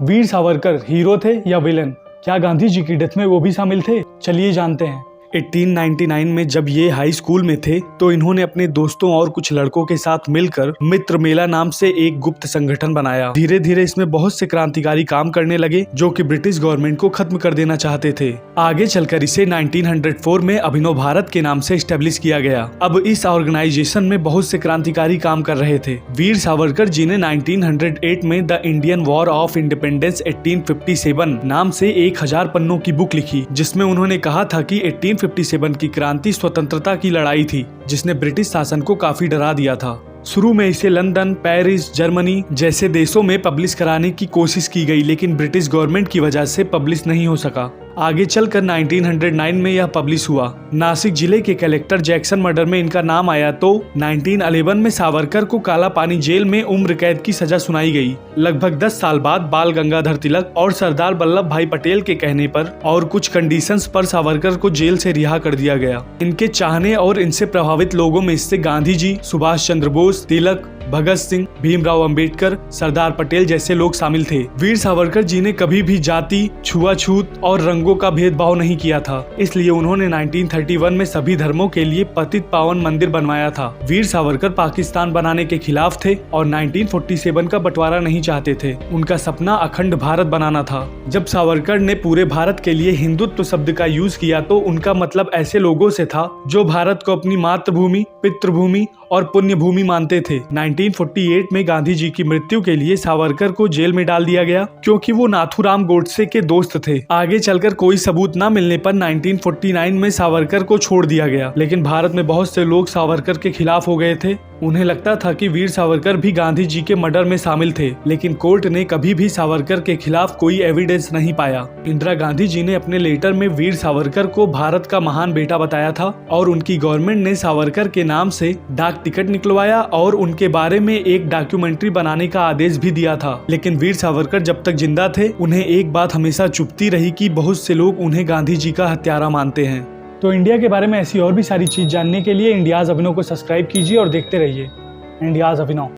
Veer Savarkar hero थे या villain? क्या गांधी जी की डेथ में वो भी शामिल थे? चलिए जानते हैं। 1899 में जब ये हाई स्कूल में थे तो इन्होंने अपने दोस्तों और कुछ लड़कों के साथ मिलकर मित्र मेला नाम से एक गुप्त संगठन बनाया। धीरे धीरे इसमें बहुत से क्रांतिकारी काम करने लगे जो कि ब्रिटिश गवर्नमेंट को खत्म कर देना चाहते थे। आगे चलकर इसे 1904 में अभिनव भारत के नाम से स्टेब्लिश किया गया। अब इस ऑर्गेनाइजेशन में बहुत से क्रांतिकारी काम कर रहे थे। वीर सावरकर जी ने 1908 में the Indian war of independence 1857 नाम से 1000 पन्नों की बुक लिखी, जिसमें उन्होंने कहा था कि 1857 की क्रांति स्वतंत्रता की लड़ाई थी जिसने ब्रिटिश शासन को काफी डरा दिया था। शुरू में इसे लंदन, पेरिस, जर्मनी जैसे देशों में पब्लिश कराने की कोशिश की गई, लेकिन ब्रिटिश गवर्नमेंट की वजह से पब्लिश नहीं हो सका। आगे चलकर 1909 में यह पब्लिश हुआ। नासिक जिले के कलेक्टर जैक्सन मर्डर में इनका नाम आया तो 1911 में सावरकर को काला पानी जेल में उम्र कैद की सजा सुनाई गई। लगभग 10 साल बाद बाल गंगाधर तिलक और सरदार वल्लभ भाई पटेल के कहने पर और कुछ कंडीशंस पर सावरकर को जेल से रिहा कर दिया गया। इनके चाहने और इनसे प्रभावित लोगों में इससे गांधी जी, सुभाष चंद्र बोस, तिलक, भगत सिंह, भीमराव अंबेडकर, सरदार पटेल जैसे लोग शामिल थे। वीर सावरकर जी ने कभी भी जाति, छुआछूत और रंगों का भेदभाव नहीं किया था, इसलिए उन्होंने 1931 में सभी धर्मों के लिए पतित पावन मंदिर बनवाया था। वीर सावरकर पाकिस्तान बनाने के खिलाफ थे और 1947 का बंटवारा नहीं चाहते थे। उनका सपना अखंड भारत बनाना था। जब सावरकर ने पूरे भारत के लिए हिंदुत्व शब्द का यूज किया तो उनका मतलब ऐसे लोगों से था जो भारत को अपनी मातृभूमि, पितृभूमि और पुण्य भूमि मानते थे। 1948 में गांधी जी की मृत्यु के लिए सावरकर को जेल में डाल दिया गया क्योंकि वो नाथूराम गोडसे के दोस्त थे। आगे चलकर कोई सबूत न मिलने पर 1949 में सावरकर को छोड़ दिया गया, लेकिन भारत में बहुत से लोग सावरकर के खिलाफ हो गए थे। उन्हें लगता था कि वीर सावरकर भी गांधी जी के मर्डर में शामिल थे, लेकिन कोर्ट ने कभी भी सावरकर के खिलाफ कोई एविडेंस नहीं पाया। इंदिरा गांधी जी ने अपने लेटर में वीर सावरकर को भारत का महान बेटा बताया था और उनकी गवर्नमेंट ने सावरकर के नाम से डाक टिकट निकलवाया और उनके बारे में एक डॉक्यूमेंट्री बनाने का आदेश भी दिया था। लेकिन वीर सावरकर जब तक जिंदा थे उन्हें एक बात हमेशा चुभती रही कि बहुत से लोग उन्हें गांधी जी का हत्यारा मानते हैं। तो इंडिया के बारे में ऐसी और भी सारी चीज जानने के लिए इंडियाज अभिनव को सब्सक्राइब कीजिए और देखते रहिए इंडियाज अभिनव।